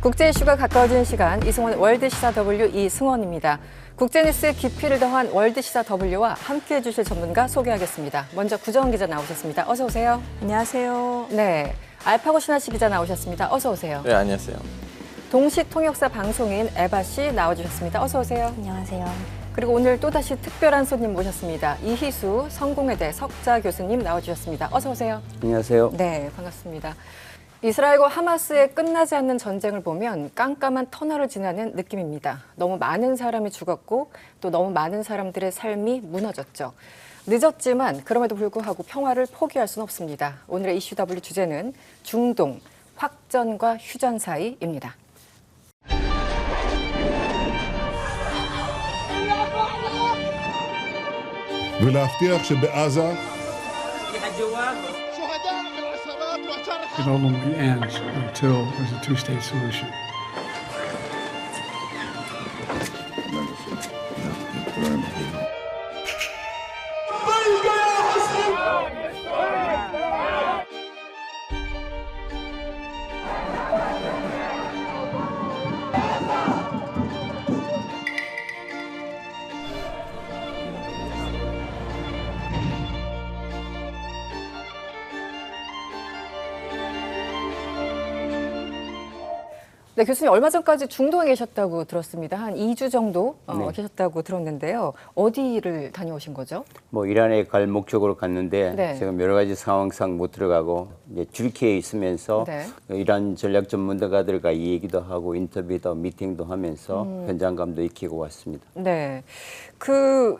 국제 이슈가 가까워지는 시간, 이승원 월드시사 W 이승원입니다. 국제뉴스의 깊이를 더한 월드시사 W와 함께해 주실 전문가 소개하겠습니다. 먼저 구정은 기자 나오셨습니다. 어서 오세요. 안녕하세요. 네, 알파고 신하씨 기자 나오셨습니다. 어서 오세요. 네, 안녕하세요. 동시통역사 방송인 에바 씨 나와주셨습니다. 어서 오세요. 안녕하세요. 그리고 오늘 또다시 특별한 손님 모셨습니다. 이희수 성공회대 석자 교수님 나와주셨습니다. 어서 오세요. 안녕하세요. 네, 반갑습니다. 이스라엘과 하마스의 끝나지 않는 전쟁을 보면 깜깜한 터널을 지나는 느낌입니다. 너무 많은 사람이 죽었고 또 너무 많은 사람들의 삶이 무너졌죠. 늦었지만 그럼에도 불구하고 평화를 포기할 수는 없습니다. 오늘의 이슈 W 주제는 중동, 확전과 휴전 사이입니다. ולהבטיח שבעזה It ultimately ends until there's a two-state solution. 네, 교수님 얼마 전까지 중동에 계셨다고 들었습니다. 한 2주 정도 네. 계셨다고 들었는데요. 어디를 다녀오신 거죠? 뭐 이란에 갈 목적으로 갔는데 네. 지금 여러 가지 상황상 못 들어가고 이제 튀르키예에 있으면서 네. 이란 전략 전문가들과 이 얘기도 하고 인터뷰도 미팅도 하면서 현장감도 익히고 왔습니다. 네,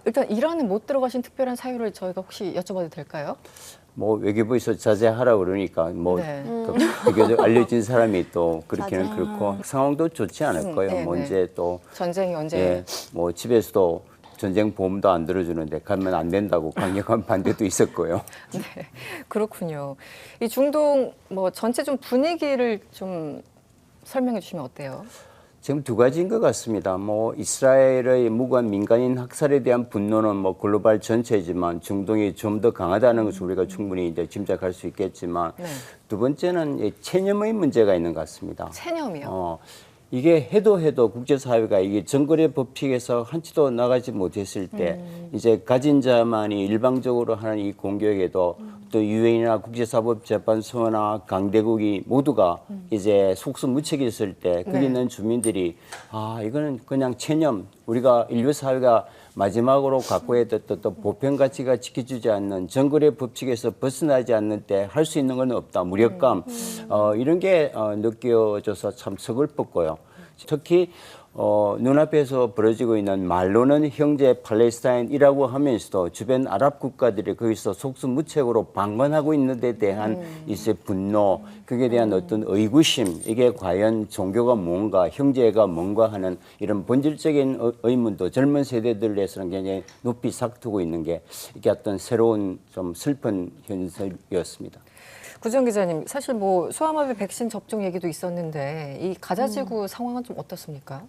일단 이란에 못 들어가신 특별한 사유를 저희가 혹시 여쭤봐도 될까요? 뭐 외교부에서 자제하라 그러니까 뭐 네. 또 비교적 알려진 사람이 또 그렇게는 자제. 그렇고 상황도 좋지 않을 거예요. 네, 뭐 네. 이제 또 전쟁이 언제? 예, 뭐 집에서도 전쟁 보험도 안 들어주는데 가면 안 된다고 강력한 반대도 있었고요. 네, 그렇군요. 이 중동 뭐 전체 좀 분위기를 좀 설명해 주시면 어때요? 지금 두 가지인 것 같습니다. 뭐 이스라엘의 무고한 민간인 학살에 대한 분노는 뭐 글로벌 전체지만 중동이 좀 더 강하다는 것을 우리가 충분히 이제 짐작할 수 있겠지만 네. 두 번째는 이 체념의 문제가 있는 것 같습니다. 체념이요. 이게 해도 국제사회가 이게 정거래 법칙에서 한치도 나가지 못했을 때 이제 가진 자만이 일방적으로 하는 이 공격에도 또 유엔이나 국제사법재판소나 강대국이 모두가 이제 속수무책했을 때 거기 네. 있는 주민들이 이거는 그냥 체념 우리가 인류 사회가 마지막으로 갖고 있던 또 보편 가치가 지켜주지 않는 정거래 법칙에서 벗어나지 않는 때 할 수 있는 건 없다. 무력감 이런 게 느껴져서 참 서글펐고요. 특히 눈앞에서 벌어지고 있는 말로는 형제 팔레스타인이라고 하면서도 주변 아랍 국가들이 거기서 속수무책으로 방관하고 있는 데 대한 이제 분노, 그에 대한 어떤 의구심, 이게 과연 종교가 뭔가, 형제가 뭔가 하는 이런 본질적인 의문도 젊은 세대들에서는 굉장히 높이 삭두고 있는 게 이게 어떤 새로운 좀 슬픈 현실이었습니다. 구정 기자님, 사실 뭐 소아마비 백신 접종 얘기도 있었는데 이 가자지구 상황은 좀 어떻습니까?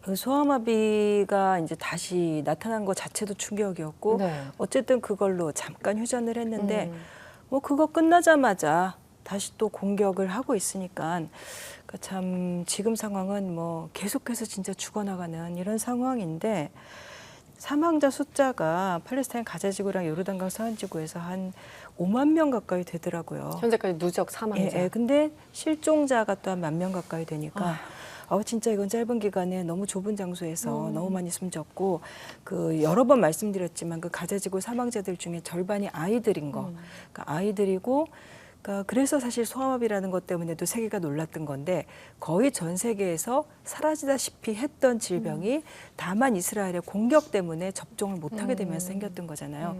그 소아마비가 이제 다시 나타난 것 자체도 충격이었고 네. 어쨌든 그걸로 잠깐 휴전을 했는데 뭐 그거 끝나자마자 다시 또 공격을 하고 있으니까 그러니까 참 지금 상황은 뭐 계속해서 진짜 죽어나가는 이런 상황인데 사망자 숫자가 팔레스타인 가자지구랑 요르단강 서안지구에서 한 5만 명 가까이 되더라고요. 현재까지 누적 사망자. 예, 근데 실종자가 또 한 1만 명 가까이 되니까 진짜 이건 짧은 기간에 너무 좁은 장소에서 너무 많이 숨졌고 그 여러 번 말씀드렸지만 그 가자지구 사망자들 중에 절반이 아이들인 거. 그러니까 아이들이고 그러니까 그래서 사실 소아마비라는 것 때문에도 세계가 놀랐던 건데 거의 전 세계에서 사라지다시피 했던 질병이 다만 이스라엘의 공격 때문에 접종을 못하게 되면서 생겼던 거잖아요.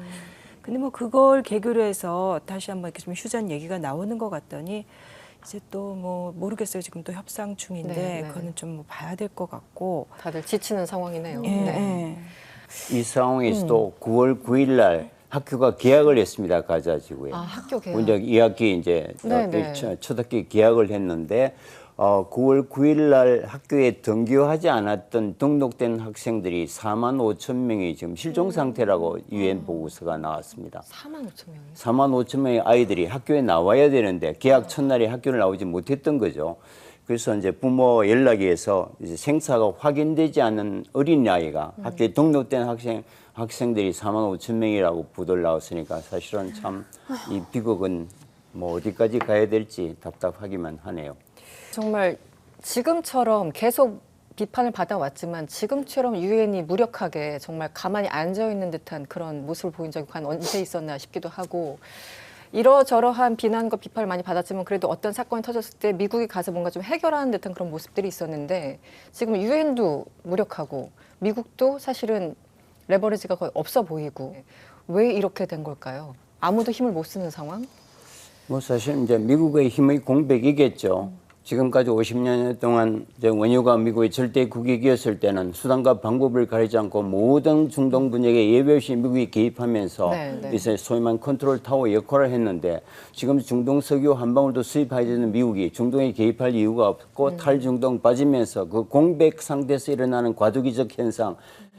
근데 뭐 그걸 계기로 해서 다시 한번 이렇게 좀 휴전 얘기가 나오는 것 같더니 이제 또 뭐 모르겠어요. 지금 또 협상 중인데 네, 네. 그거는 좀 뭐 봐야 될 것 같고. 다들 지치는 상황이네요. 예, 네. 예. 이 상황에서도 9월 9일 날 학교가 개학을 했습니다. 가자지구에. 학교 개학. 이제 2학기 이제 네네. 첫 학기 개학을 했는데 9월 9일 날 학교에 등교하지 않았던 등록된 학생들이 4만 5천 명이 지금 실종 상태라고 유엔 보고서가 나왔습니다. 4만 5천 명이. 4만 5천 명의 아이들이 학교에 나와야 되는데 개학 첫날에 학교를 나오지 못했던 거죠. 그래서 이제 부모 연락에서 이제 생사가 확인되지 않은 어린 아이가 학교에 등록된 학생들이 4만 5천 명이라고 보도를 나왔으니까 사실은 참 이 비극은 뭐 어디까지 가야 될지 답답하기만 하네요. 정말 지금처럼 계속 비판을 받아왔지만 지금처럼 유엔이 무력하게 정말 가만히 앉아 있는 듯한 그런 모습을 보인 적이 과연 언제 있었나 싶기도 하고 이러저러한 비난과 비판을 많이 받았지만 그래도 어떤 사건이 터졌을 때 미국이 가서 뭔가 좀 해결하는 듯한 그런 모습들이 있었는데 지금 유엔도 무력하고 미국도 사실은 레버리지가 거의 없어 보이고 왜 이렇게 된 걸까요? 아무도 힘을 못 쓰는 상황? 뭐 사실 이제 미국의 힘의 공백이겠죠. 지금까지 50년 동안 이제 원유가 미국의 절대 국익이었을 때는 수단과 방법을 가리지 않고 모든 중동 분야에 예외 없이 미국이 개입하면서 이제 소위 말하는 컨트롤 타워 역할을 했는데 지금 중동 석유 한 방울도 수입하지 않는 미국이 중동에 개입할 이유가 없고 탈중동 빠지면서 그 공백 상태에서 일어나는 과도기적 현상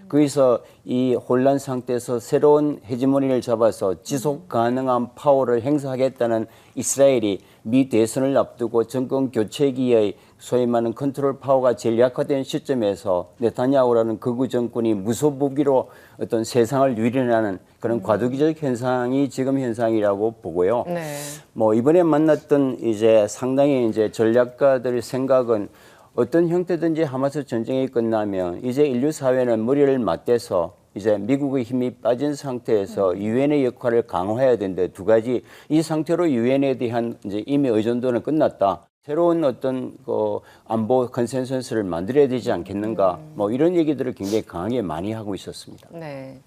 거기서 이 혼란 상태에서 새로운 헤지모니를 잡아서 지속 가능한 파워를 행사하겠다는 이스라엘이 미 대선을 앞두고 정권 교체기의 소위 말하는 컨트롤 파워가 제일 약화된 시점에서 네타냐후라는 극우 정권이 무소부기로 어떤 세상을 유린하는 그런 과도기적 현상이 지금 현상이라고 보고요. 네. 뭐 이번에 만났던 이제 상당히 이제 전략가들의 생각은 어떤 형태든지 하마스 전쟁이 끝나면 이제 인류 사회는 머리를 맞대서 이제 미국의 힘이 빠진 상태에서 유엔의 역할을 강화해야 되는데 두 가지 이 상태로 유엔에 대한 이제 이미 의존도는 끝났다. 새로운 어떤 그 안보 컨센서스를 만들어야 되지 않겠는가. 뭐 이런 얘기들을 굉장히 강하게 많이 하고 있었습니다. 네.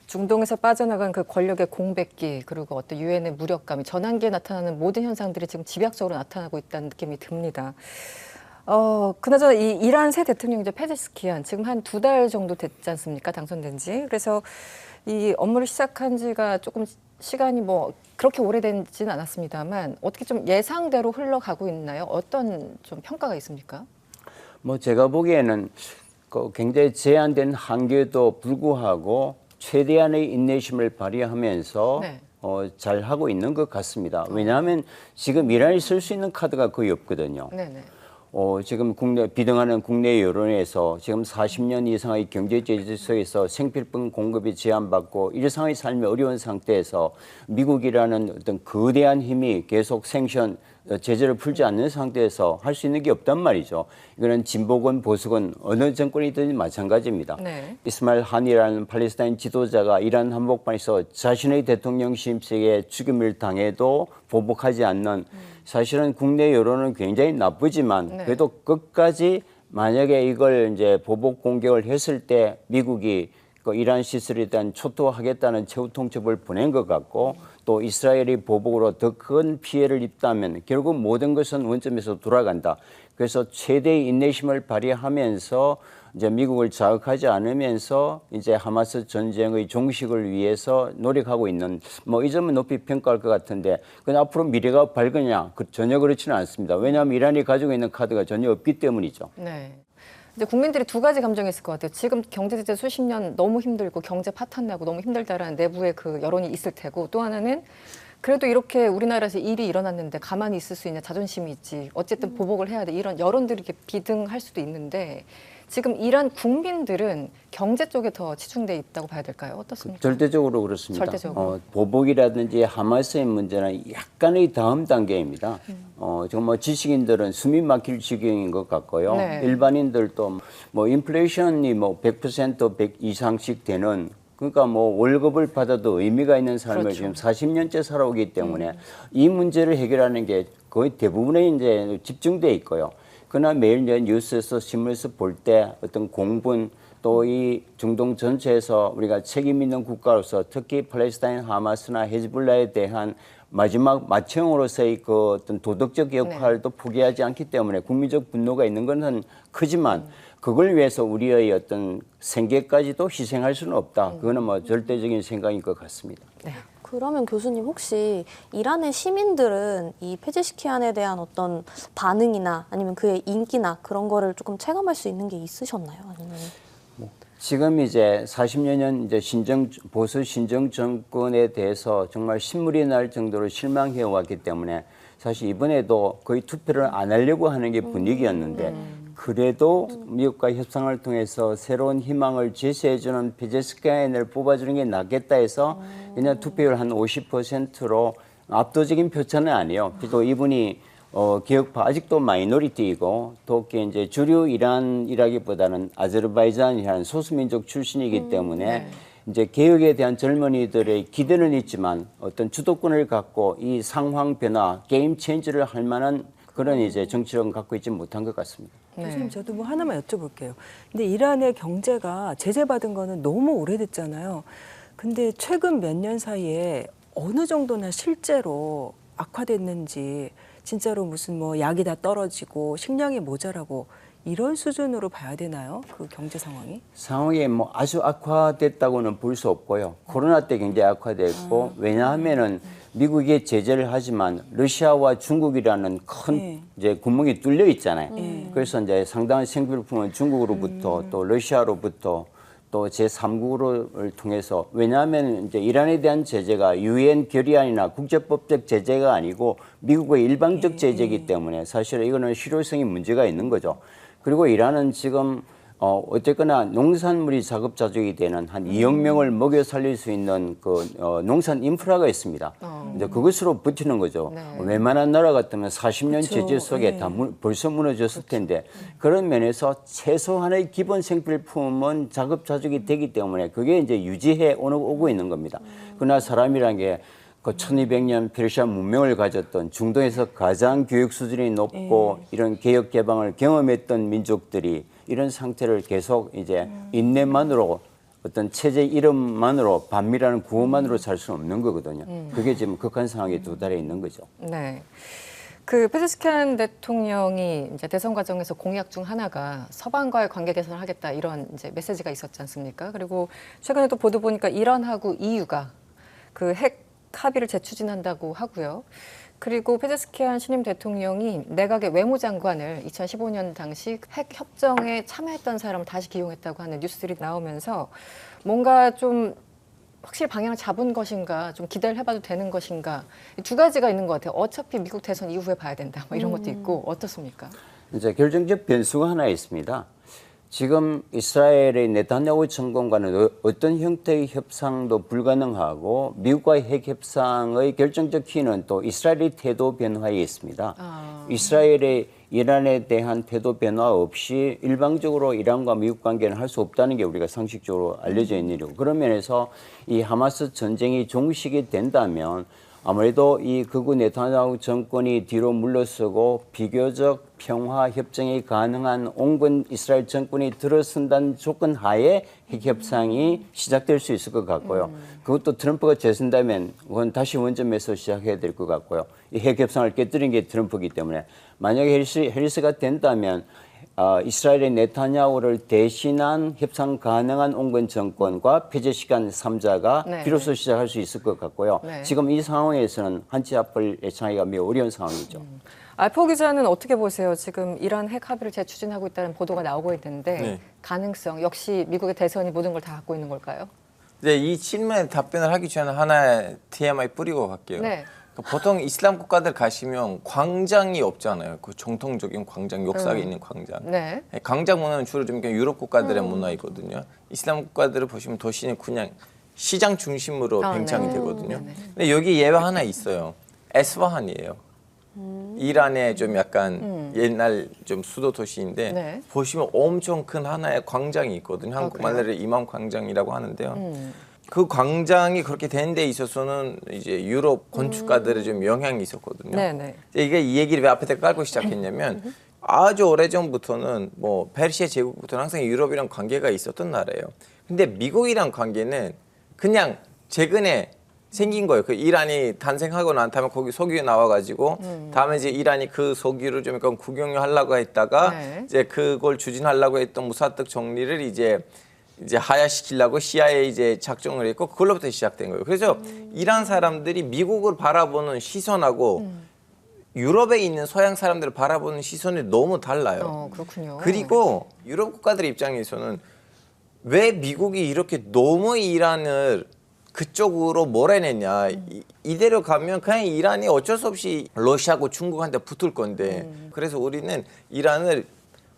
중동에서 빠져나간 그 권력의 공백기 그리고 어떤 유엔의 무력감이 전환기에 나타나는 모든 현상들이 지금 집약적으로 나타나고 있다는 느낌이 듭니다. 그나저나 이 이란 새 대통령이죠. 페제스키안 지금 한 2달 정도 됐지 않습니까? 당선된 지. 그래서 이 업무를 시작한 지가 조금 시간이 뭐 그렇게 오래되지는 않았습니다만 어떻게 좀 예상대로 흘러가고 있나요? 어떤 좀 평가가 있습니까? 뭐 제가 보기에는 그 굉장히 제한된 한계도 불구하고 최대한의 인내심을 발휘하면서 네. 잘 하고 있는 것 같습니다. 왜냐하면 지금 이란이 쓸 수 있는 카드가 거의 없거든요. 네네. 지금 비등하는 국내 여론에서 지금 40년 이상의 경제 제재 속에서 생필품 공급이 제한받고 일상의 삶이 어려운 상태에서 미국이라는 어떤 거대한 힘이 계속 제재를 풀지 않는 상태에서 할 수 있는 게 없단 말이죠. 이거는 진보건 보수건 어느 정권이든 마찬가지입니다. 네. 이스마일 한이라는 팔레스타인 지도자가 이란 한복판에서 자신의 대통령 심식에 죽임을 당해도 보복하지 않는 사실은 국내 여론은 굉장히 나쁘지만 그래도 끝까지 만약에 이걸 이제 보복 공격을 했을 때 미국이 그 이란 시설에 대한 초토화하겠다는 최후 통첩을 보낸 것 같고 또 이스라엘이 보복으로 더 큰 피해를 입다면 결국 모든 것은 원점에서 돌아간다. 그래서 최대의 인내심을 발휘하면서 이제 미국을 자극하지 않으면서 이제 하마스 전쟁의 종식을 위해서 노력하고 있는 뭐 이 점은 높이 평가할 것 같은데 그건 앞으로 미래가 밝으냐? 전혀 그렇지는 않습니다. 왜냐하면 이란이 가지고 있는 카드가 전혀 없기 때문이죠. 네. 이제 국민들이 두 가지 감정이 있을 것 같아요. 지금 경제 제재 수십 년 너무 힘들고 경제 파탄 나고 너무 힘들다라는 내부의 그 여론이 있을 테고 또 하나는 그래도 이렇게 우리나라에서 일이 일어났는데 가만히 있을 수 있냐 자존심이 있지. 어쨌든 보복을 해야 돼. 이런 여론들이 이렇게 비등할 수도 있는데 지금 이란 국민들은 경제 쪽에 더 치중돼 있다고 봐야 될까요? 어떻습니까? 절대적으로 그렇습니다. 절대적으로. 보복이라든지 하마스의 문제는 약간의 다음 단계입니다. 정말 지식인들은 숨이 막힐 지경인 것 같고요. 네. 일반인들도 뭐 인플레이션이 뭐 100% 100 이상씩 되는 그러니까 뭐 월급을 받아도 의미가 있는 삶을 그렇죠. 지금 40년째 살아오기 때문에 이 문제를 해결하는 게 거의 대부분에 이제 집중돼 있고요. 그러나 매일 이제 뉴스에서 신문에서 볼 때 어떤 공분 또 이 중동 전체에서 우리가 책임 있는 국가로서 특히 팔레스타인 하마스나 헤즈볼라에 대한 마지막 맏형으로서의 그 어떤 도덕적 역할도 포기하지 않기 때문에 국민적 분노가 있는 것은 크지만 그걸 위해서 우리의 어떤 생계까지도 희생할 수는 없다. 그거는 뭐 절대적인 생각인 것 같습니다. 네. 그러면 교수님 혹시 이란의 시민들은 이 페제시키안에 대한 어떤 반응이나 아니면 그의 인기나 그런 거를 조금 체감할 수 있는 게 있으셨나요? 아니면 지금 이제 40여 년 이제 보수 신정 정권에 대해서 정말 신물이 날 정도로 실망해 왔기 때문에 사실 이번에도 거의 투표를 안 하려고 하는 게 분위기였는데 그래도 미국과 협상을 통해서 새로운 희망을 제시해주는 페제스키아인을 뽑아주는 게 낫겠다 해서 그냥 투표율 한 50%로 압도적인 표차는 아니에요. 또 이분이 개혁파 아직도 마이너리티이고 또 이제 주류 이란이라기보다는 아제르바이잔이라는 소수민족 출신이기 때문에 이제 개혁에 대한 젊은이들의 기대는 있지만 어떤 주도권을 갖고 이 상황 변화, 게임 체인지를 할 만한 그런 이제 정치력은 갖고 있지 못한 것 같습니다. 교수님 저도 뭐 하나만 여쭤볼게요. 근데 이란의 경제가 제재받은 거는 너무 오래됐잖아요. 근데 최근 몇 년 사이에 어느 정도나 실제로 악화됐는지 진짜로 무슨 뭐 약이 다 떨어지고 식량이 모자라고 이런 수준으로 봐야 되나요? 그 경제 상황이? 상황이 뭐 아주 악화됐다고는 볼 수 없고요. 코로나 때 굉장히 악화됐고 왜냐하면은 미국이 제재를 하지만 러시아와 중국이라는 큰 이제 구멍이 뚫려 있잖아요. 그래서 이제 상당한 생필품은 중국으로부터 또 러시아로부터 또 제3국을 통해서 왜냐하면 이제 이란에 대한 제재가 유엔 결의안이나 국제법적 제재가 아니고 미국의 일방적 제재이기 때문에 사실 이거는 실효성이 문제가 있는 거죠. 그리고 이란은 지금 어쨌거나 농산물이 자급자족이 되는 한 2억 명을 먹여 살릴 수 있는 그 농산 인프라가 있습니다. 이제 그것으로 버티는 거죠. 네. 웬만한 나라 같으면 40년 그쵸. 제재 속에 다 벌써 무너졌을 텐데 그런 면에서 최소한의 기본 생필품은 자급자족이 되기 때문에 그게 이제 유지해 오고 있는 겁니다. 그러나 사람이란 게 그 1200년 페르시아 문명을 가졌던 중동에서 가장 교육 수준이 높고 이런 개혁 개방을 경험했던 민족들이 이런 상태를 계속 이제 인내만으로 어떤 체제 이름만으로 반미라는 구호만으로 살 수는 없는 거거든요. 그게 지금 극한 상황에 도달해 있는 거죠. 네. 그 페제스키안 대통령이 이제 대선 과정에서 공약 중 하나가 서방과의 관계 개선을 하겠다 이런 이제 메시지가 있었지 않습니까? 그리고 최근에 또 보도 보니까 이란하고 EU가 그 핵 합의를 재추진한다고 하고요. 그리고 페제스키안 신임 대통령이 내각의 외무장관을 2015년 당시 핵 협정에 참여했던 사람을 다시 기용했다고 하는 뉴스들이 나오면서 뭔가 좀 확실히 방향을 잡은 것인가, 좀 기대를 해봐도 되는 것인가, 이 두 가지가 있는 것 같아요. 어차피 미국 대선 이후에 봐야 된다, 뭐 이런 것도 있고 어떻습니까? 이제 결정적 변수가 하나 있습니다. 지금 이스라엘의 네타냐후 정권과는 어떤 형태의 협상도 불가능하고 미국과의 핵 협상의 결정적 키는 또 이스라엘의 태도 변화에 있습니다. 이스라엘의 이란에 대한 태도 변화 없이 일방적으로 이란과 미국 관계는 할 수 없다는 게 우리가 상식적으로 알려져 있는 일이고 그런 면에서 이 하마스 전쟁이 종식이 된다면 아무래도 이 극우 네타냐후 정권이 뒤로 물러서고 비교적 평화 협정이 가능한 온건 이스라엘 정권이 들어선다는 조건 하에 핵 협상이 시작될 수 있을 것 같고요. 그것도 트럼프가 재선다면 그건 다시 원점에서 시작해야 될 것 같고요. 이 핵 협상을 깨뜨린 게 트럼프이기 때문에 만약에 해리스가 된다면 이스라엘의 네타냐후를 대신한 협상 가능한 온건 정권과 페제시간 3자가 네, 비로소 시작할 수 있을 것 같고요. 네. 지금 이 상황에서는 한 치 앞을 예측하기가 매우 어려운 상황이죠. 알포 기자는 어떻게 보세요? 지금 이란 핵 합의를 재추진하고 있다는 보도가 나오고 있는데 네. 가능성 역시 미국의 대선이 모든 걸 다 갖고 있는 걸까요? 네, 이 질문에 답변을 하기 전에 하나의 TMI 뿌리고 갈게요. 네. 보통 이슬람 국가들 가시면 광장이 없잖아요. 그 정통적인 광장, 역사가 있는 광장. 네. 광장 문화는 주로 좀 유럽 국가들의 문화이거든요. 이슬람 국가들을 보시면 도시는 그냥 시장 중심으로 팽창이 네. 되거든요. 근데 여기 예외 하나 있어요. 에스파한이에요. 이란의 좀 약간 옛날 좀 수도 도시인데 네. 보시면 엄청 큰 하나의 광장이 있거든요. 한국 그래요? 말로 이맘 광장이라고 하는데요. 그 광장이 그렇게 된 데 있어서는 이제 유럽 건축가들의 좀 영향이 있었거든요. 네네. 이게 이 얘기를 왜 앞에 깔고 시작했냐면 아주 오래전부터는 뭐 페르시아 제국부터는 항상 유럽이랑 관계가 있었던 나라예요. 근데 미국이랑 관계는 그냥 최근에 생긴 거예요. 그 이란이 탄생하고 난 다음에 거기 석유 나와가지고 다음에 이제 이란이 그 석유를 좀 약간 국영유하려고 했다가 네. 이제 그걸 추진하려고 했던 무사득 정리를 이제 하야시키려고 CIA 이제 작정을 했고 그걸로부터 시작된 거예요. 그래서 이란 사람들이 미국을 바라보는 시선하고 유럽에 있는 서양 사람들을 바라보는 시선이 너무 달라요. 그렇군요. 그리고 유럽 국가들 입장에서는 왜 미국이 이렇게 너무 이란을 그쪽으로 몰아내냐. 이대로 가면 그냥 이란이 어쩔 수 없이 러시아하고 중국한테 붙을 건데 그래서 우리는 이란을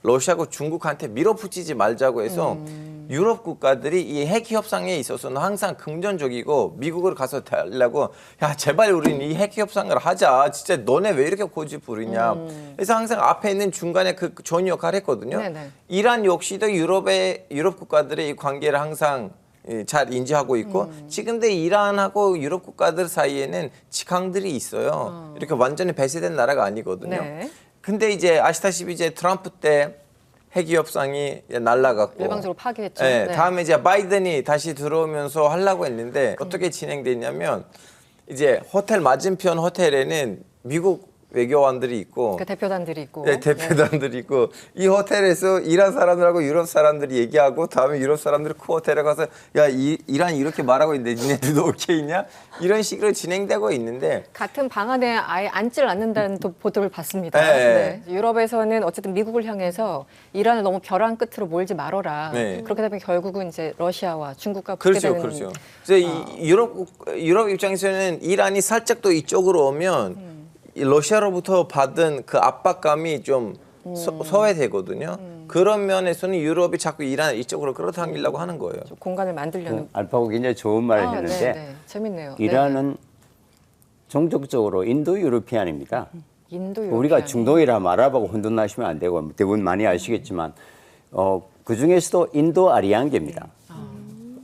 러시아하고 중국한테 밀어붙이지 말자고 해서 유럽 국가들이 이 핵 협상에 있어서는 항상 긍정적이고 미국을 가서 달라고 야 제발 우리는 이 핵 협상을 하자. 진짜 너네 왜 이렇게 고집 부리냐. 그래서 항상 앞에 있는 중간에 그 좋은 역할을 했거든요. 네네. 이란 역시도 유럽 국가들의 이 관계를 항상 잘 인지하고 있고 지금도 이란하고 유럽 국가들 사이에는 직항들이 있어요. 이렇게 완전히 배제된 나라가 아니거든요. 네. 근데 이제 아시다시피 이제 트럼프 때 핵 협상이 날라갔고 일방적으로 파기했죠. 네, 네. 다음에 이제 바이든이 다시 들어오면서 하려고 했는데 어떻게 진행됐냐면 이제 호텔 맞은편 호텔에는 미국 외교관들이 있고 그 대표단들이 있고. 네, 대표단들이 있고 이 호텔에서 이란 사람들하고 유럽 사람들이 얘기하고 다음에 유럽 사람들이 그 호텔에 가서 야 이란이 이렇게 말하고 있는데 니네들도 오케이냐 이런 식으로 진행되고 있는데 같은 방 안에 아예 앉질 않는다는 또 보도를 봤습니다. 네. 네. 유럽에서는 어쨌든 미국을 향해서 이란을 너무 벼랑 끝으로 몰지 말어라. 네. 그렇게 되면 결국은 이제 러시아와 중국과 붙게 그렇죠, 되는 그렇죠. 그래서 이 유럽 입장에서는 이란이 살짝 더 이쪽으로 오면 이 러시아로부터 받은 그 압박감이 좀 소외되거든요. 그런 면에서는 유럽이 자꾸 이란 이쪽으로 끌어당기려고 하는 거예요. 좀 공간을 만들려는. 알파고 굉장히 좋은 말을 했는데 네. 재밌네요. 이란은 종족적으로 인도 유로피안입니다. 인도 우리가 유로피안. 중동이라 말아보고 혼돈나시면 안 되고 대부분 많이 아시겠지만 그 중에서도 인도 아리안계입니다.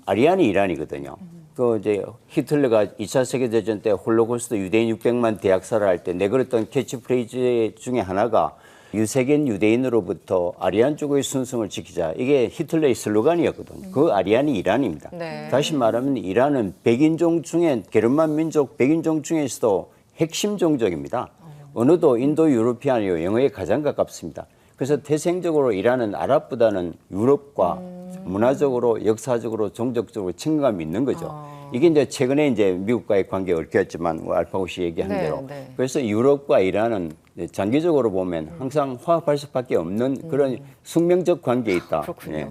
아리안이 이란이거든요. 그 이제 히틀러가 2차 세계대전 때 홀로코스트 유대인 600만 대학살을 할 때 내걸었던 캐치프레이즈 중에 하나가 유색인 유대인으로부터 아리안 쪽의 순승을 지키자. 이게 히틀러의 슬로건이었거든요. 그 아리안이 이란입니다. 네. 다시 말하면 이란은 백인종 중에 게르만 민족 백인종 중에서도 핵심 종족입니다. 언어도 인도 유로피안이요 영어에 가장 가깝습니다. 그래서 태생적으로 이란은 아랍보다는 유럽과 문화적으로, 역사적으로, 종족적으로 친근감이 있는 거죠. 이게 이제 최근에 이제 미국과의 관계가 얽혔지만 알파고 씨 얘기한 네, 대로. 네. 그래서 유럽과 이란은 장기적으로 보면 항상 화합할 수밖에 없는 그런 숙명적 관계에 있다. 그렇군요. 예.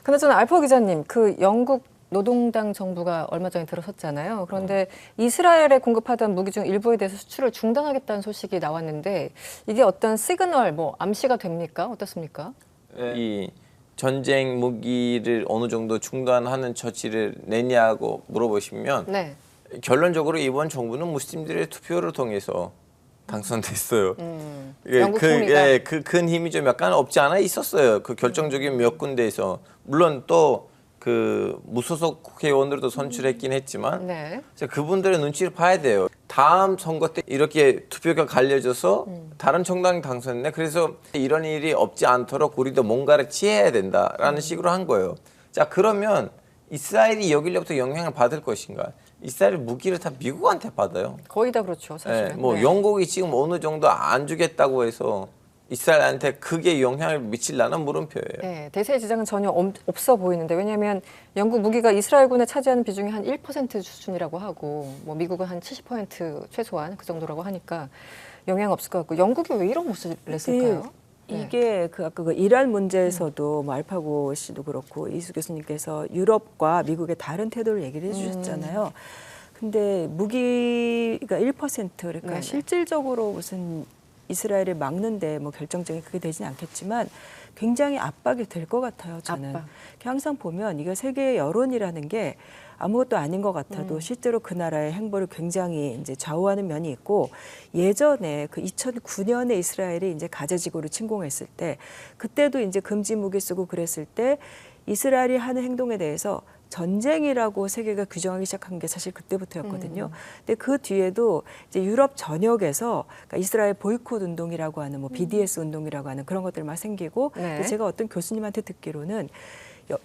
근데 저는 알파 기자님, 그 영국 노동당 정부가 얼마 전에 들어섰잖아요. 그런데 이스라엘에 공급하던 무기 중 일부에 대해서 수출을 중단하겠다는 소식이 나왔는데 이게 어떤 시그널, 뭐 암시가 됩니까? 어떻습니까? 이 전쟁 무기를 어느 정도 중단하는 처치를 내냐고 물어보시면 네. 결론적으로 이번 정부는 무슬림들의 투표를 통해서 당선됐어요. 영국 총리가. 그 큰 힘이 좀 약간 없지 않아 있었어요. 그 결정적인 몇 군데에서 물론 또 그 무소속 국회의원들도 선출했긴 했지만 네. 그래서 그분들의 눈치를 봐야 돼요. 다음 선거 때 이렇게 투표가 갈려져서 다른 정당이 당선했네. 그래서 이런 일이 없지 않도록 우리도 뭔가를 취해야 된다라는 식으로 한 거예요. 자 그러면 이스라엘이 여기로부터 영향을 받을 것인가? 이스라엘 무기를 다 미국한테 받아요. 거의 다 그렇죠, 사실은. 네, 뭐 네. 영국이 지금 어느 정도 안 주겠다고 해서 이스라엘한테 크게 영향을 미칠라는 물음표예요. 네, 대세의 지장은 전혀 없어 보이는데 왜냐하면 영국 무기가 이스라엘군에 차지하는 비중이 한 1% 수준이라고 하고 뭐 미국은 한 70% 최소한 그 정도라고 하니까 영향 없을 것 같고 영국이 왜 이런 모습을 냈을까요? 이게 그 아까 그 이란 문제에서도 뭐 알파고 씨도 그렇고 이수 교수님께서 유럽과 미국의 다른 태도를 얘기를 해주셨잖아요. 근데 무기가 1% 그러니까 네네. 실질적으로 무슨 이스라엘을 막는데 뭐 결정적인 그게 되지는 않겠지만 굉장히 압박이 될 것 같아요. 저는 압박. 항상 보면 이거 세계 여론이라는 게 아무것도 아닌 것 같아도 실제로 그 나라의 행보를 굉장히 이제 좌우하는 면이 있고 예전에 그 2009년에 이스라엘이 이제 가자지구를 침공했을 때 그때도 이제 금지 무기 쓰고 그랬을 때 이스라엘이 하는 행동에 대해서 전쟁이라고 세계가 규정하기 시작한 게 사실 그때부터였거든요. 근데 그 뒤에도 이제 유럽 전역에서 그러니까 이스라엘 보이콧 운동이라고 하는 뭐 BDS 운동이라고 하는 그런 것들 막 생기고 네. 근데 제가 어떤 교수님한테 듣기로는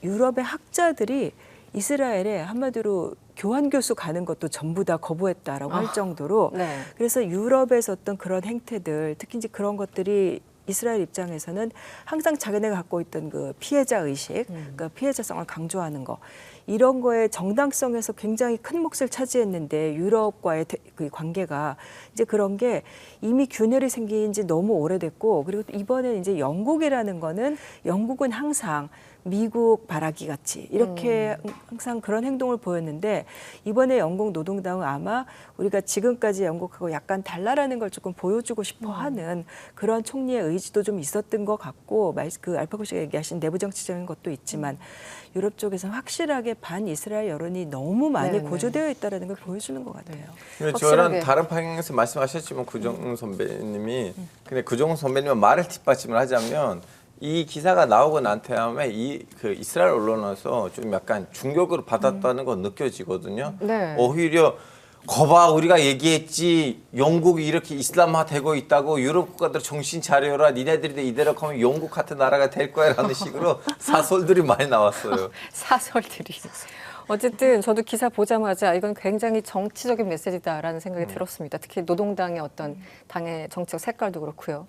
유럽의 학자들이 이스라엘에 한마디로 교환 교수 가는 것도 전부 다 거부했다라고 할 정도로 네. 그래서 유럽에서 어떤 그런 행태들 특히 이제 그런 것들이 이스라엘 입장에서는 항상 자기네가 갖고 있던 그 피해자 의식, 그러니까 피해자성을 강조하는 거 이런 거에 정당성에서 굉장히 큰 몫을 차지했는데 유럽과의 그 관계가 이제 그런 게 이미 균열이 생긴 지 너무 오래됐고 그리고 이번에 이제 영국이라는 거는 영국은 항상 미국 바라기 같이 이렇게 항상 그런 행동을 보였는데 이번에 영국 노동당은 아마 우리가 지금까지 영국하고 약간 달라라는 걸 조금 보여주고 싶어 하는 그런 총리의 의지도 좀 있었던 것 같고 그 알파고 씨가 얘기하신 내부 정치적인 것도 있지만 유럽 쪽에서 확실하게 반 이스라엘 여론이 너무 많이 네네. 고조되어 있다는 걸 보여주는 것 같아요. 근데 확실하게. 저는 다른 방향에서 말씀하셨지만 구정 선배님이 근데 구정 선배님은 말을 뒷받침을 하자면 이 기사가 나오고 난 다음에 그 이스라엘 언론에서 좀 약간 충격으로 받았다는 건 느껴지거든요. 네. 오히려 거봐 우리가 얘기했지 영국이 이렇게 이슬람화 되고 있다고 유럽 국가들 정신 차려라 니네들이 이대로 가면 영국 같은 나라가 될 거야라는 식으로 사설들이 많이 나왔어요. 사설들이. 어쨌든 저도 기사 보자마자 이건 굉장히 정치적인 메시지다라는 생각이 들었습니다. 특히 노동당의 어떤 당의 정책 색깔도 그렇고요.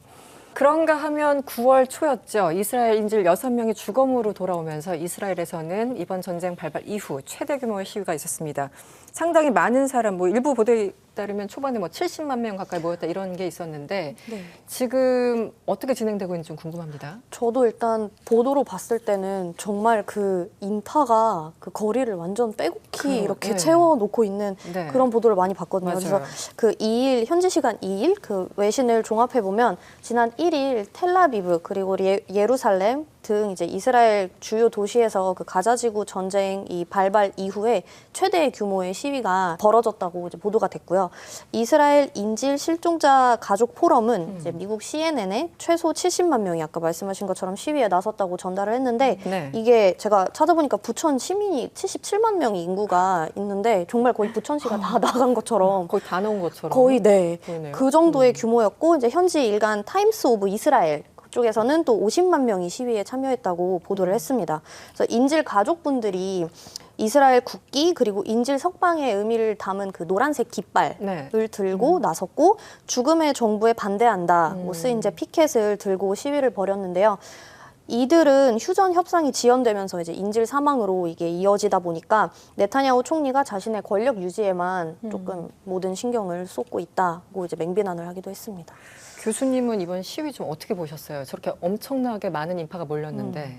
그런가 하면 9월 초였죠. 이스라엘 인질 6명이 주검으로 돌아오면서 이스라엘에서는 이번 전쟁 발발 이후 최대 규모의 시위가 있었습니다. 상당히 많은 사람, 일부 보도에 따르면 초반에 70만 명 가까이 모였다 이런 게 있었는데 네. 지금 어떻게 진행되고 있는지 좀 궁금합니다. 저도 일단 보도로 봤을 때는 정말 그 인파가 그 거리를 완전 빼곡히 이렇게 네. 채워놓고 있는 네. 그런 보도를 많이 봤거든요. 맞아요. 그래서 그 2일 현지 시간 2일 그 외신을 종합해 보면 지난 1일 텔라비브 그리고 예루살렘 등 이제 이스라엘 주요 도시에서 그 가자지구 전쟁 이 발발 이후에 최대 규모의 시위가 벌어졌다고 이제 보도가 됐고요. 이스라엘 인질 실종자 가족 포럼은 이제 미국 CNN에 최소 70만 명이 아까 말씀하신 것처럼 시위에 나섰다고 전달을 했는데 네. 이게 제가 찾아보니까 부천 시민이 77만 명의 인구가 있는데 정말 거의 부천시가 다 나간 것처럼 거의 다 나온 것처럼. 거의 네. 보이네요. 그 정도의 규모였고 이제 현지 일간 타임스 오브 이스라엘 쪽에서는 또 50만 명이 시위에 참여했다고 보도를 했습니다. 그래서 인질 가족분들이 이스라엘 국기 그리고 인질 석방의 의미를 담은 그 노란색 깃발을 네. 들고 나섰고 죽음의 정부에 반대한다. 쓰인 이제 피켓을 들고 시위를 벌였는데요. 이들은 휴전 협상이 지연되면서 이제 인질 사망으로 이게 이어지다 보니까 네타냐후 총리가 자신의 권력 유지에만 조금 모든 신경을 쏟고 있다고 이제 맹비난을 하기도 했습니다. 교수님은 이번 시위 좀 어떻게 보셨어요? 저렇게 엄청나게 많은 인파가 몰렸는데.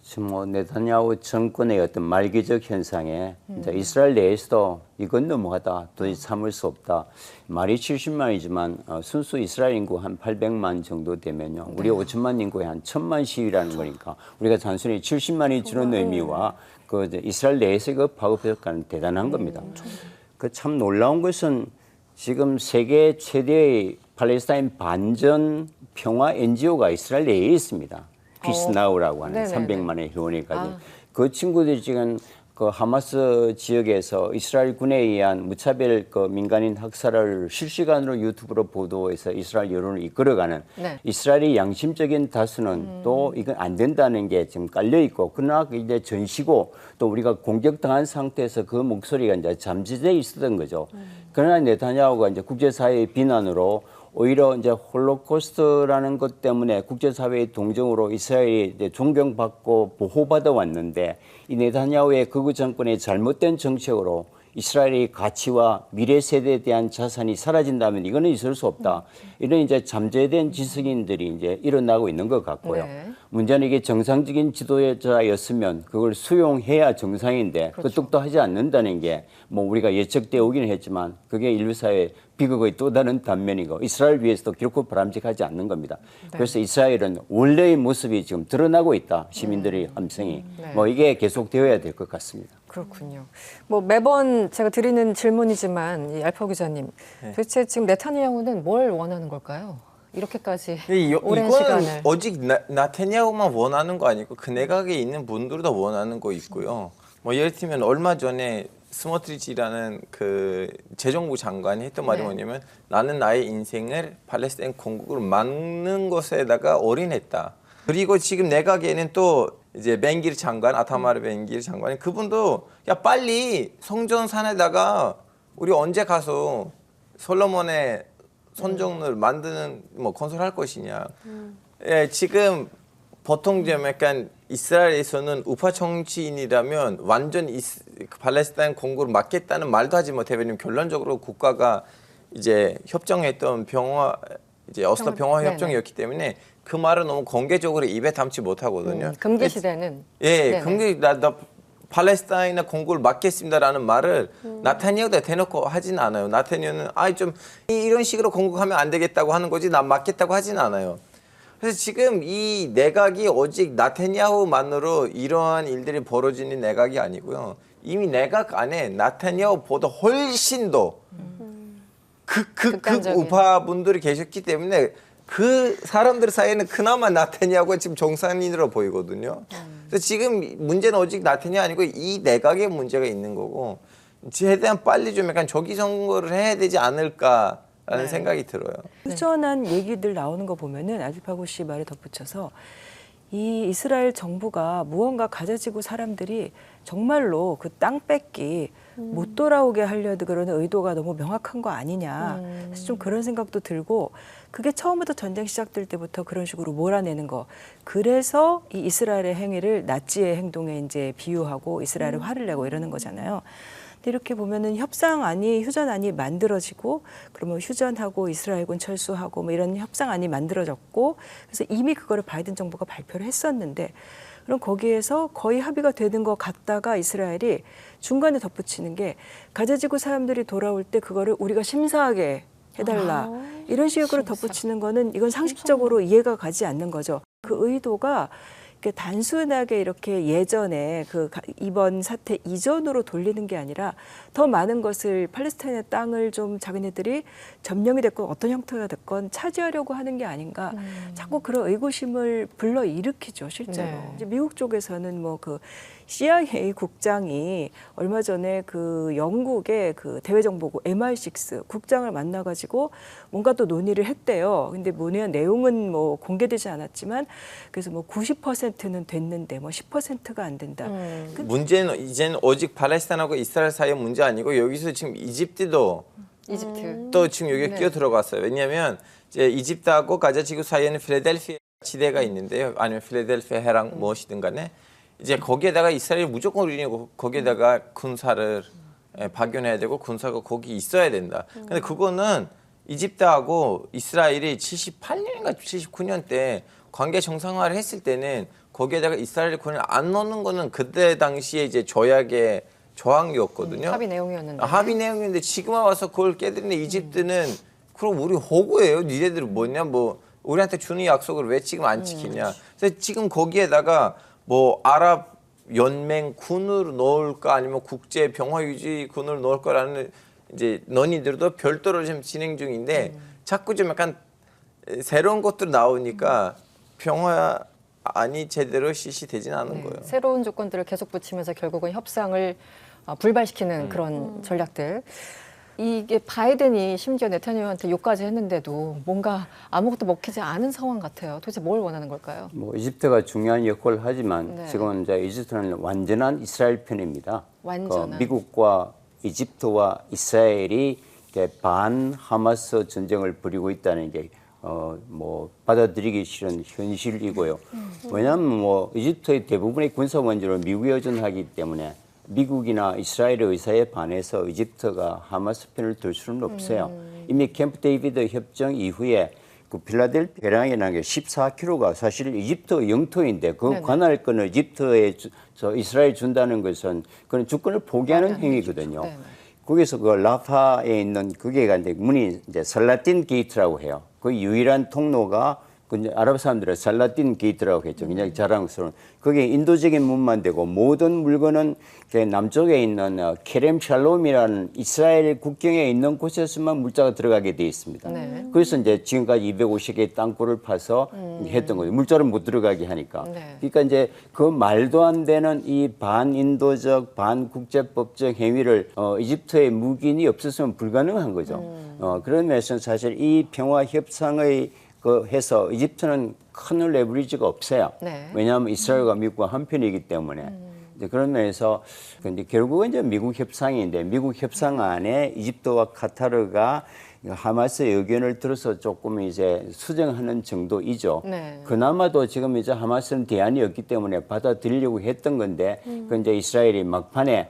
지금 네타냐후 정권의 어떤 말기적 현상에 이제 이스라엘 내에서도 이건 너무하다, 도저히 참을 수 없다. 말이 70만이지만 순수 이스라엘 인구 한 800만 정도 되면요, 우리 5천만 인구에 한 1,000만 시위라는 거니까 우리가 단순히 70만이 주는 의미와 그 이스라엘 내에서 그 파급효과는 대단한 겁니다. 그 참 놀라운 것은 지금 세계 최대의 팔레스타인 반전 평화 NGO가 이스라엘 내에 있습니다. 피스나우라고 하는 네네네. 300만의 회원이 가진 그 친구들이 지금 그 하마스 지역에서 이스라엘 군에 의한 무차별 그 민간인 학살을 실시간으로 유튜브로 보도해서 이스라엘 여론을 이끌어가는 네. 이스라엘의 양심적인 다수는 또 이건 안 된다는 게 지금 깔려 있고, 그러나 이제 전시고 또 우리가 공격당한 상태에서 그 목소리가 이제 잠재돼 있었던 거죠. 그러나 네타냐후가 이제 국제사회의 비난으로 오히려 이제 홀로코스트라는 것 때문에 국제사회의 동정으로 이스라엘이 이제 존경받고 보호받아 왔는데, 이 네타냐후의 극우 정권의 잘못된 정책으로 이스라엘의 가치와 미래 세대에 대한 자산이 사라진다면 이거는 있을 수 없다. 이런 이제 잠재된 지식인들이 이제 일어나고 있는 것 같고요. 네. 문제는 이게 정상적인 지도자였으면 그걸 수용해야 정상인데 그것도 하지 않는다는 게 뭐 우리가 예측되어 오기는 했지만 그게 인류 사회의 비극의 또 다른 단면이고 이스라엘 위해서도 결코 바람직하지 않는 겁니다. 그래서 이스라엘은 원래의 모습이 지금 드러나고 있다. 시민들의 함성이. 네. 뭐 이게 계속되어야 될 것 같습니다. 그렇군요. 매번 제가 드리는 질문이지만 이 알파 기자님, 도대체 지금 네타냐후는 뭘 원하는 걸까요? 이렇게까지 오랜 이거는 시간을. 오직 나타냐후만 원하는 거 아니고 그 내각에 있는 분들도 원하는 거 있고요. 뭐 예를 들면 얼마 전에 스모트리치라는 그 재정부 장관이 했던 말이 네. 뭐냐면 나는 나의 인생을 팔레스타인 공국으로 막는 것에다가 올인했다. 그리고 지금 내각에는 또 이제 벤기르 장관, 아타마르 벤기르 장관이 그분도 야 빨리 성전산에다가 우리 언제 가서 솔로몬의 선정을 만드는 뭐 건설할 것이냐. 예, 지금 보통 좀 약간 이스라엘에서는 우파 정치인이라면 완전 팔레스타인 공고를 막겠다는 말도 하지 못해. 왜냐면 결론적으로 국가가 이제 협정했던 이제 어슬로 평화 협정이었기 때문에 그 말을 너무 공개적으로 입에 담지 못하거든요. 금기 시대는 예, 금기 나 팔레스타인의 공고를 막겠습니다라는 말을 나타냐후가 대놓고 하진 않아요. 나타냐후는 좀 이런 식으로 공고하면 안 되겠다고 하는 거지 난 막겠다고 하진 않아요. 그래서 지금 이 내각이 오직 나타냐후만으로 이러한 일들이 벌어지는 내각이 아니고요. 이미 내각 안에 나타냐후보다 훨씬 더 극단적인. 우파 분들이 계셨기 때문에 그 사람들 사이에는 그나마 나타냐후가 지금 정상인으로 보이거든요. 그래서 지금 문제는 오직 나타냐후 아니고 이 내각의 문제가 있는 거고 최대한 빨리 좀 약간 조기 선거를 해야 되지 않을까라는 생각이 들어요. 휴전한 얘기들 나오는 거 보면은 아디파고 씨 말에 덧붙여서 이 이스라엘 정부가 무언가 가져지고 사람들이 정말로 그 땅 뺏기 못 돌아오게 하려도 그러는 의도가 너무 명확한 거 아니냐. 그래서 좀 그런 생각도 들고 그게 처음부터 전쟁 시작될 때부터 그런 식으로 몰아내는 거. 그래서 이 이스라엘의 행위를 나치의 행동에 이제 비유하고 이스라엘에 화를 내고 이러는 거잖아요. 근데 이렇게 보면은 협상안이 휴전안이 만들어지고 그러면 휴전하고 이스라엘군 철수하고 뭐 이런 협상안이 만들어졌고 그래서 이미 그거를 바이든 정부가 발표를 했었는데 그럼 거기에서 거의 합의가 되는 것 같다가 이스라엘이 중간에 덧붙이는 게 가자지구 사람들이 돌아올 때 그거를 우리가 심사하게 해달라 이런 식으로 덧붙이는 거는 이건 상식적으로 이해가 가지 않는 거죠. 그 의도가 단순하게 이렇게 예전에 이번 사태 이전으로 돌리는 게 아니라 더 많은 것을 팔레스타인의 땅을 좀 자기네들이 점령이 됐건 어떤 형태가 됐건 차지하려고 하는 게 아닌가. 자꾸 그런 의구심을 불러일으키죠, 실제로. 이제 미국 쪽에서는 뭐 CIA 국장이 얼마 전에 영국의 대외정보국 MI6 국장을 만나가지고 뭔가 또 논의를 했대요. 근데 논의한 내용은 뭐 공개되지 않았지만 그래서 뭐 90%는 됐는데 뭐 10%가 안 된다. 문제는 이제는 오직 팔레스타인하고 이스라엘 사이의 문제 아니고 여기서 지금 이집트도 또 지금 여기 끼어 들어갔어요. 왜냐하면 이제 이집트하고 가자지구 사이에는 필라델피아 지대가 있는데요. 아니면 필라델피아 해랑 무엇이든 간에 이제 거기에다가 이스라엘이 무조건 우리고 거기에다가 군사를 파견해야 되고 군사가 거기 있어야 된다. 근데 그거는 이집트하고 이스라엘이 78년인가 79년 때 관계 정상화를 했을 때는 거기에다가 이스라엘 군을 안 넣는 거는 그때 당시에 이제 조약의 조항이었거든요. 합의 내용이었는데. 합의 내용인데 지금 와서 그걸 깨뜨리는 이집트는 그럼 우리 호구예요. 니네들 뭐냐 뭐 우리한테 주는 약속을 왜 지금 안 지키냐. 그래서 지금 거기에다가 뭐 아랍 연맹 군을 넣을까 아니면 국제 평화 유지 군을 넣을까라는 이제 논의들도 별도로 지금 진행 중인데 자꾸 좀 약간 새로운 것들 나오니까 평화안이 제대로 실시되지는 않은 거예요. 새로운 조건들을 계속 붙이면서 결국은 협상을 불발시키는 그런 전략들. 이게 바이든이 심지어 네타냐후한테 욕까지 했는데도 뭔가 아무것도 먹히지 않은 상황 같아요. 도대체 뭘 원하는 걸까요? 뭐 이집트가 중요한 역할을 하지만 지금은 이제 이집트는 완전한 이스라엘 편입니다. 완전한. 미국과 이집트와 이스라엘이 반 하마스 전쟁을 벌이고 있다는 게 뭐 받아들이기 싫은 현실이고요. 왜냐하면 뭐 이집트의 대부분의 군사 원조를 미국에 의존하기 때문에 미국이나 이스라엘의 의사에 반해서 이집트가 하마스 편을 들 수는 없어요. 이미 캠프 데이비드 협정 이후에 필라델피아 대량이라는 게 14km가 사실 이집트 영토인데 그 관할권을 이집트에 이스라엘 준다는 것은 그런 주권을 포기하는 행위거든요. 거기서 라파에 있는 그게 이제 문이 이제 살라틴 게이트라고 해요. 그 유일한 통로가 아랍 사람들은 살라틴 게이트라고 했죠. 굉장히 자랑스러운. 그게 인도적인 문만 되고 모든 물건은 남쪽에 있는 케렘 샬롬이라는 이스라엘 국경에 있는 곳에서만 물자가 들어가게 돼 있습니다. 그래서 이제 지금까지 250개의 땅굴을 파서 했던 거죠. 물자를 못 들어가게 하니까. 그러니까 이제 그 말도 안 되는 이 반인도적, 반국제법적 행위를 이집트의 묵인이 없었으면 불가능한 거죠. 그런 면에서는 사실 이 평화 협상의 해서 이집트는 큰 레버리지가 없어요. 왜냐하면 이스라엘과 미국과 한편이기 때문에. 이제 그런 면에서 근데 결국은 이제 미국 협상인데 미국 협상 안에 이집트와 카타르가 하마스의 의견을 들어서 조금 이제 수정하는 정도이죠. 네. 그나마도 지금 이제 하마스는 대안이 없기 때문에 받아들이려고 했던 건데, 그 이제 이스라엘이 막판에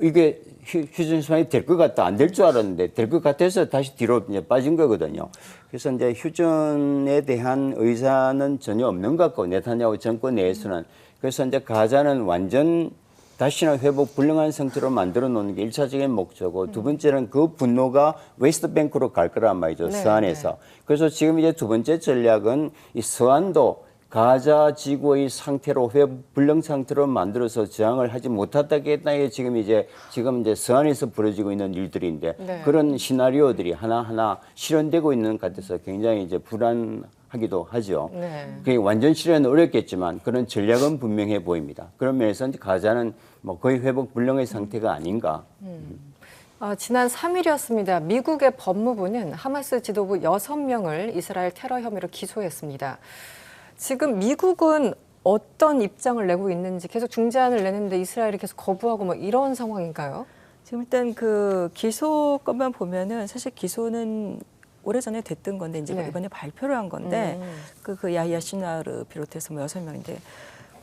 이게 휴전 수단이 될 것 같다, 안 될 줄 알았는데 될 것 같아서 다시 뒤로 이제 빠진 거거든요. 그래서 이제 휴전에 대한 의사는 전혀 없는 것 같고, 네타냐후 정권 내에서는. 그래서 이제 가자는 완전 다시는 회복 불능한 상태로 만들어 놓는 게 1차적인 목적이고, 두 번째는 그 분노가 웨스트뱅크로 갈 거란 말이죠. 네, 서안에서. 그래서 지금 이제 두 번째 전략은 이 서안도 가자 지구의 상태로 회복 불능 상태로 만들어서 저항을 하지 못하다겠다에 지금 이제 서안에서 벌어지고 있는 일들인데, 네. 그런 시나리오들이 하나하나 실현되고 있는 것 같아서 굉장히 이제 불안하기도 하죠. 네. 그게 완전 실현은 어렵겠지만 그런 전략은 분명해 보입니다. 그런 면에서 이제 가자는 뭐 거의 회복 불능의 상태가 아닌가. 지난 3일이었습니다. 미국의 법무부는 하마스 지도부 6명을 이스라엘 테러 혐의로 기소했습니다. 지금 미국은 어떤 입장을 내고 있는지, 계속 중재안을 내는데 이스라엘이 계속 거부하고 뭐 이런 상황인가요? 지금 일단 그 기소 것만 보면은 사실 기소는 오래전에 됐던 건데 이제 네. 이번에 발표를 한 건데 그 야히야 시나르 비롯해서 뭐 6명인데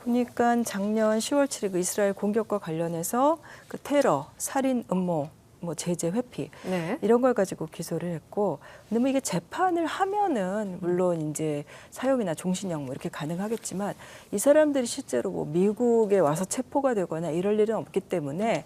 보니까 작년 10월 7일 그 이스라엘 공격과 관련해서 그 테러, 살인, 음모, 뭐 제재 회피 네. 이런 걸 가지고 기소를 했고, 근데 뭐 이게 재판을 하면은 물론 이제 사형이나 종신형 뭐 이렇게 가능하겠지만 이 사람들이 실제로 뭐 미국에 와서 체포가 되거나 이럴 일은 없기 때문에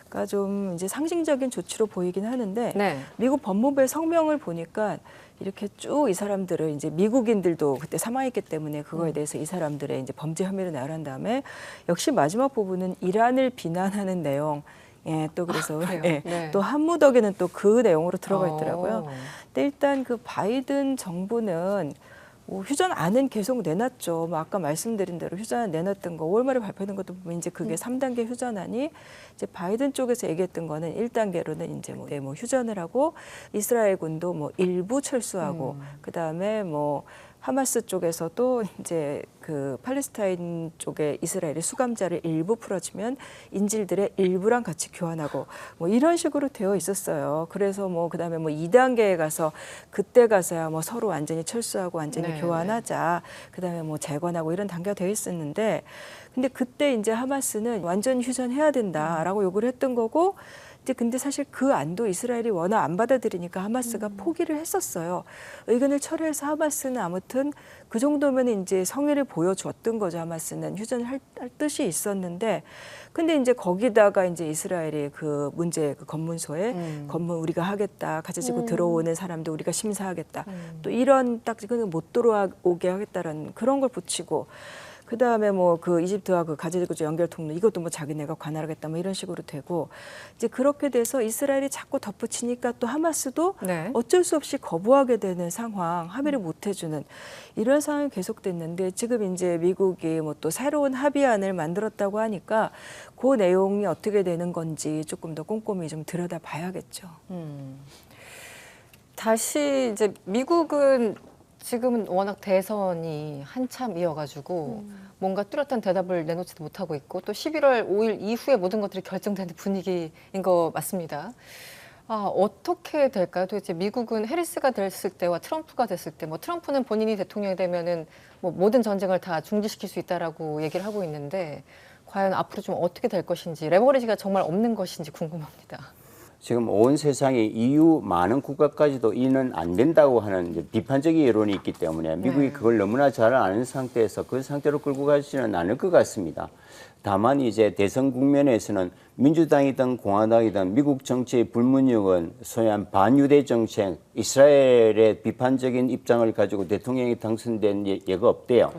그러니까 좀 이제 상징적인 조치로 보이긴 하는데 네. 미국 법무부의 성명을 보니까 이렇게 쭉 이 사람들을 이제 미국인들도 그때 사망했기 때문에 그거에 대해서 이 사람들의 이제 범죄 혐의를 나열한 다음에 역시 마지막 부분은 이란을 비난하는 내용. 예, 또 그래서 그래요? 예, 네. 또 한무덕에는 또 그 내용으로 들어가 있더라고요. 어. 근데 일단 그 바이든 정부는 뭐 휴전안은 계속 내놨죠. 뭐 아까 말씀드린 대로 휴전안 내놨던 거 5월 말에 발표된 것도 보면 이제 그게 3단계 휴전안이 이제 바이든 쪽에서 얘기했던 거는 1단계로는 이제 뭐 휴전을 하고 이스라엘군도 뭐 일부 철수하고 그다음에 뭐 하마스 쪽에서도 이제 그 팔레스타인 쪽에 이스라엘이 수감자를 일부 풀어주면 인질들의 일부랑 같이 교환하고 뭐 이런 식으로 되어 있었어요. 그래서 뭐 그다음에 뭐 2단계에 가서 그때 가서야 뭐 서로 완전히 철수하고 완전히 네, 교환하자. 그다음에 뭐 재건하고 이런 단계가 되어 있었는데, 근데 그때 이제 하마스는 완전 휴전해야 된다라고 요구를 했던 거고. 근데 사실 그 안도 이스라엘이 워낙 안 받아들이니까 하마스가 포기를 했었어요. 의견을 철회해서 하마스는 아무튼 그 정도면 이제 성의를 보여줬던 거죠. 하마스는 휴전할 뜻이 있었는데, 근데 이제 거기다가 이제 이스라엘이 그 문제 그 검문소에 검문 우리가 하겠다, 가져지고 들어오는 사람도 우리가 심사하겠다, 또 이런 딱 못 들어오게 하겠다라는 그런 걸 붙이고. 그 다음에 뭐 그 이집트와 그 가자지구 연결 통로 이것도 뭐 자기네가 관할하겠다 뭐 이런 식으로 되고, 이제 그렇게 돼서 이스라엘이 자꾸 덧붙이니까 또 하마스도 네. 어쩔 수 없이 거부하게 되는 상황, 합의를 못 해주는 이런 상황이 계속됐는데, 지금 이제 미국이 뭐 또 새로운 합의안을 만들었다고 하니까 그 내용이 어떻게 되는 건지 조금 더 꼼꼼히 좀 들여다봐야겠죠. 다시 이제 미국은 지금은 워낙 대선이 한참 이어가지고 뭔가 뚜렷한 대답을 내놓지도 못하고 있고, 또 11월 5일 이후에 모든 것들이 결정되는 분위기인 거 맞습니다. 어떻게 될까요? 도대체 미국은 해리스가 됐을 때와 트럼프가 됐을 때, 뭐 트럼프는 본인이 대통령이 되면은 뭐 모든 전쟁을 다 중지시킬 수 있다라고 얘기를 하고 있는데, 과연 앞으로 좀 어떻게 될 것인지, 레버리지가 정말 없는 것인지 궁금합니다. 지금 온 세상에 EU 많은 국가까지도 이는 안 된다고 하는 이제 비판적인 여론이 있기 때문에 미국이 그걸 너무나 잘 아는 상태에서 그 상태로 끌고 가지는 않을 것 같습니다. 다만 이제 대선 국면에서는 민주당이든 공화당이든 미국 정치의 불문율은 소위 한 반유대 정책, 이스라엘의 비판적인 입장을 가지고 대통령이 당선된 예가 없대요.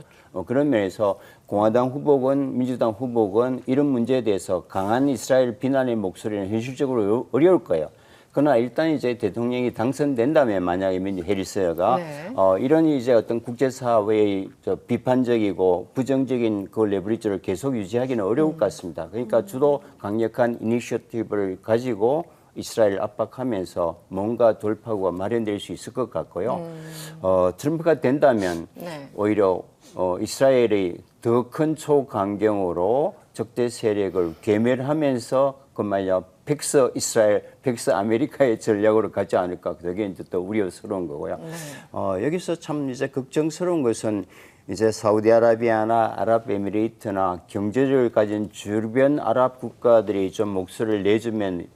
그런 면에서 공화당 후보건 민주당 후보건 이런 문제에 대해서 강한 이스라엘 비난의 목소리는 현실적으로 어려울 거예요. 그러나 일단 이제 대통령이 당선된다면, 만약에 해리스가 네. 이런 이제 어떤 국제사회의 비판적이고 부정적인 그 레버리지를 계속 유지하기는 어려울 것 같습니다. 그러니까 주로 강력한 이니셔티브를 가지고 이스라엘 압박하면서 뭔가 돌파구가 마련될 수 있을 것 같고요. 트럼프가 된다면 네. 오히려 이스라엘이 더 큰 초강경으로 적대 세력을 괴멸하면서 그말이야 팩스 이스라엘, 팩스 아메리카의 전략으로 가지 않을까. 그게 이제 또 우려스러운 거고요. 여기서 참 이제 걱정스러운 것은 이제 사우디아라비아나 아랍에미레이트나 경제력을 가진 주변 아랍 국가들이 좀 목소리를 내주면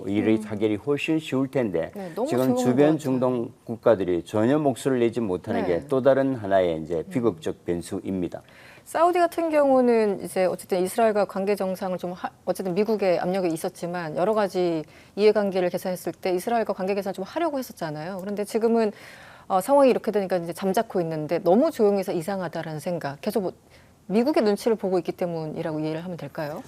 이 타결이 훨씬 쉬울 텐데 네, 너무 지금 조용한 것 주변 같아요. 중동 국가들이 전혀 목소리를 내지 못하는 네. 게 또 다른 하나의 이제 비극적 변수입니다. 사우디 같은 경우는 이제 어쨌든 이스라엘과 관계 정상을 좀 어쨌든 미국의 압력이 있었지만 여러 가지 이해관계를 개선했을 때 이스라엘과 관계 개선을 좀 하려고 했었잖아요. 그런데 지금은 상황이 이렇게 되니까 이제 잠자코 있는데 너무 조용해서 이상하다라는 생각. 계속 미국의 눈치를 보고 있기 때문이라고 이해를 하면 될까요?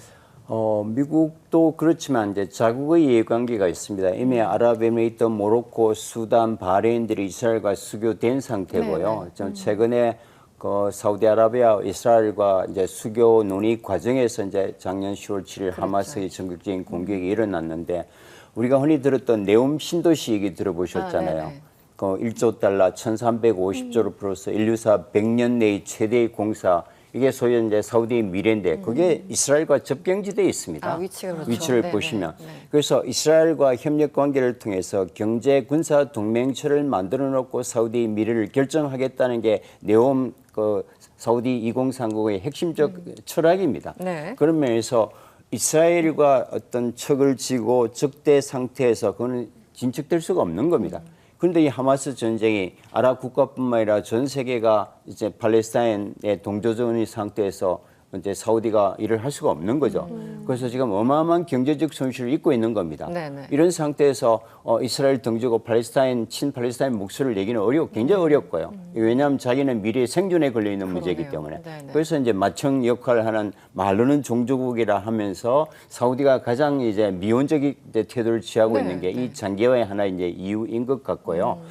미국도 그렇지만 이제 자국의 이해관계가 있습니다. 이미 아랍에미리트, 모로코, 수단, 바레인들이 이스라엘과 수교된 상태고요. 좀 최근에 그 사우디아라비아, 이스라엘과 이제 수교 논의 과정에서 이제 작년 10월 7일 하마스의 전격적인 공격이 일어났는데 우리가 흔히 들었던 네옴 신도시 얘기 들어보셨잖아요. 그 1조 달러 1,350조를 풀어서 인류사 100년 내의 최대의 공사 이게 소위 이제 사우디의 미래인데 그게 이스라엘과 접경지대에 있습니다. 위치가 그렇죠. 위치를 네네. 보시면 네. 그래서 이스라엘과 협력 관계를 통해서 경제 군사 동맹체를 만들어 놓고 사우디의 미래를 결정하겠다는 게 네옴 그 사우디 2030의 핵심적 철학입니다. 네. 그런 면에서 이스라엘과 어떤 척을 지고 적대 상태에서 그거는 진척될 수가 없는 겁니다. 그런데 이 하마스 전쟁이 아랍 국가뿐만 아니라 전 세계가 이제 팔레스타인의 동조적인 상태에서 이제 사우디가 일을 할 수가 없는 거죠. 그래서 지금 어마어마한 경제적 손실을 입고 있는 겁니다. 네네. 이런 상태에서 이스라엘 등지고 팔레스타인 친팔레스타인 목소리를 내기는 굉장히 어렵고요. 왜냐하면 자기는 미래의 생존에 걸려 있는 문제이기 그러네요. 때문에. 네네. 그래서 이제 마청 역할을 하는 말로는 종조국이라 하면서 사우디가 가장 이제 미온적인 태도를 취하고 네, 있는 게 네. 이 장기화의 하나의 이제 이유인 것 같고요.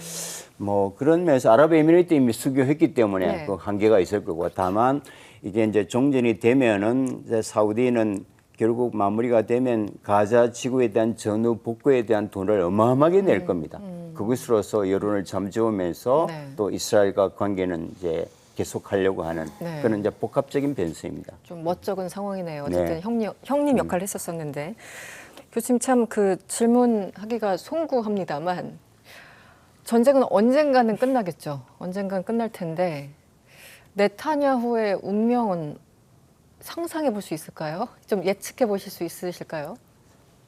뭐 그런 면에서 아랍에미리트 이미 수교했기 때문에 네. 그 한계가 있을 거고 다만 이게 이제 종전이 되면은 이제 사우디는 결국 마무리가 되면 가자 지구에 대한 전후 복구에 대한 돈을 어마어마하게 낼 겁니다. 그것으로서 여론을 잠재우면서 네. 또 이스라엘과 관계는 이제 계속하려고 하는 네. 그런 이제 복합적인 변수입니다. 좀 멋쩍은 상황이네요. 어쨌든 네. 형님 역할을 했었었는데 교수님 참 그 질문하기가 송구합니다만 전쟁은 언젠가는 끝나겠죠. 언젠가는 끝날 텐데 네타냐후의 운명은 상상해 볼 수 있을까요? 좀 예측해 보실 수 있으실까요?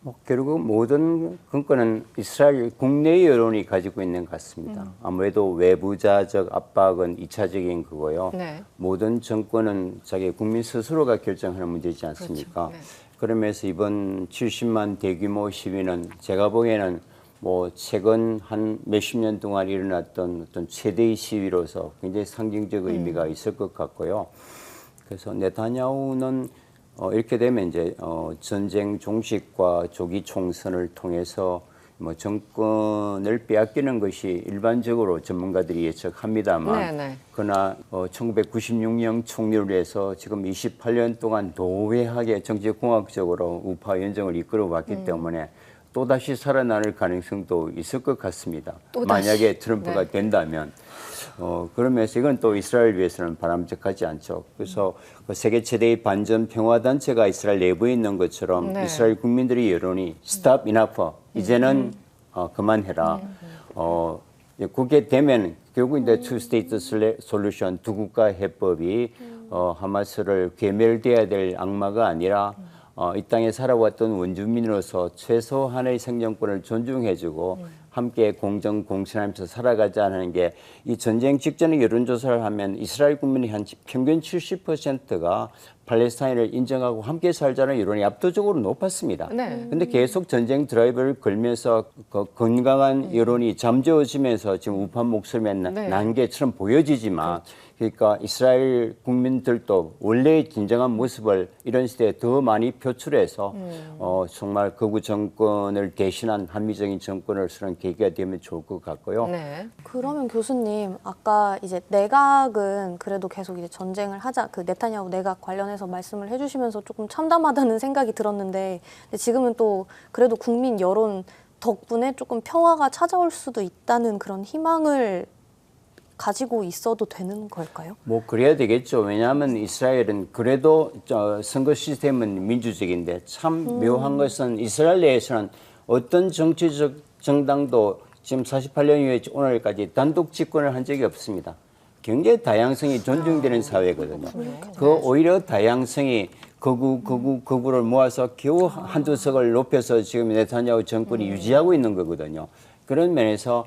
뭐 결국 모든 근거는 이스라엘 국내 여론이 가지고 있는 것 같습니다. 아무래도 외부자적 압박은 2차적인 거고요. 네. 모든 정권은 자기 국민 스스로가 결정하는 문제이지 않습니까? 그렇죠. 네. 그러면서 이번 70만 대규모 시위는 제가 보기에는 뭐 최근 한 몇십 년 동안 일어났던 어떤 최대의 시위로서 굉장히 상징적 의미가 있을 것 같고요. 그래서 네타냐후는 이렇게 되면 이제 전쟁 종식과 조기 총선을 통해서 뭐 정권을 빼앗기는 것이 일반적으로 전문가들이 예측합니다만 네. 그러나 1996년 총리를 해서 지금 28년 동안 노회하게 정치공학적으로 우파 연정을 이끌어왔기 때문에 또다시 살아날 가능성도 있을 것 같습니다. 또다시. 만약에 트럼프가 네. 된다면 그러면서 이건 또 이스라엘 위해서는 바람직하지 않죠. 그래서 그 세계 최대의 반전 평화 단체가 이스라엘 내부에 있는 것처럼 네. 이스라엘 국민들의 여론이 stop enough 이제는 그만해라. 그게 되면 결국 이제 two state solution 두 국가 해법이 하마스를 괴멸돼야 될 악마가 아니라 이 땅에 살아왔던 원주민으로서 최소한의 생존권을 존중해주고 함께 공정 공신하면서 살아가자는 게 이 전쟁 직전에 여론조사를 하면 이스라엘 국민이 한 평균 70%가 팔레스타인을 인정하고 함께 살자는 여론이 압도적으로 높았습니다. 네. 근데 계속 전쟁 드라이브를 걸면서 그 건강한 여론이 잠재워지면서 지금 우파 목소리만 네. 난 게처럼 보여지지만 그러니까 이스라엘 국민들도 원래의 진정한 모습을 이런 시대에 더 많이 표출해서 정말 극우 정권을 대신한 합리적인 정권을 쓰는 계기가 되면 좋을 것 같고요. 네. 그러면 교수님 아까 이제 내각은 그래도 계속 이제 전쟁을 하자 그 네타냐후 내각 관련해서 말씀을 해주시면서 조금 참담하다는 생각이 들었는데 근데 지금은 또 그래도 국민 여론 덕분에 조금 평화가 찾아올 수도 있다는 그런 희망을 가지고 있어도 되는 걸까요? 뭐 그래야 되겠죠. 왜냐하면 이스라엘은 그래도 선거 시스템은 민주적인데 참 묘한 것은 이스라엘 내에서는 어떤 정치적 정당도 지금 48년 이후에 오늘까지 단독 집권을 한 적이 없습니다. 굉장히 다양성이 존중되는 사회거든요. 그 오히려 다양성이 거구를 모아서 겨우 한두 석을 높여서 지금 네타냐후 정권이 유지하고 있는 거거든요. 그런 면에서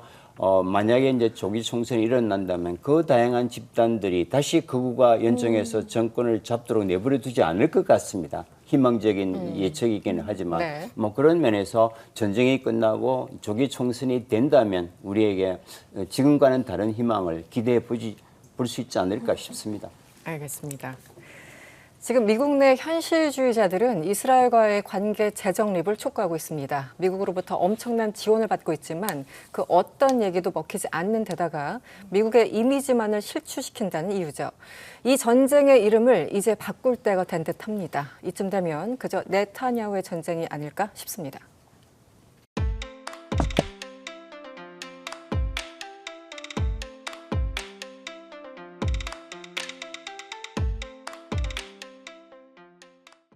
만약에 이제 조기 총선이 일어난다면 그 다양한 집단들이 다시 거구가 연정해서 정권을 잡도록 내버려 두지 않을 것 같습니다. 희망적인 예측이기는 하지만 네. 뭐 그런 면에서 전쟁이 끝나고 조기 총선이 된다면 우리에게 지금과는 다른 희망을 기대해 볼 수 있지 않을까 싶습니다. 알겠습니다. 지금 미국 내 현실주의자들은 이스라엘과의 관계 재정립을 촉구하고 있습니다. 미국으로부터 엄청난 지원을 받고 있지만 그 어떤 얘기도 먹히지 않는 데다가 미국의 이미지만을 실추시킨다는 이유죠. 이 전쟁의 이름을 이제 바꿀 때가 된 듯합니다. 이쯤 되면 그저 네타냐후의 전쟁이 아닐까 싶습니다.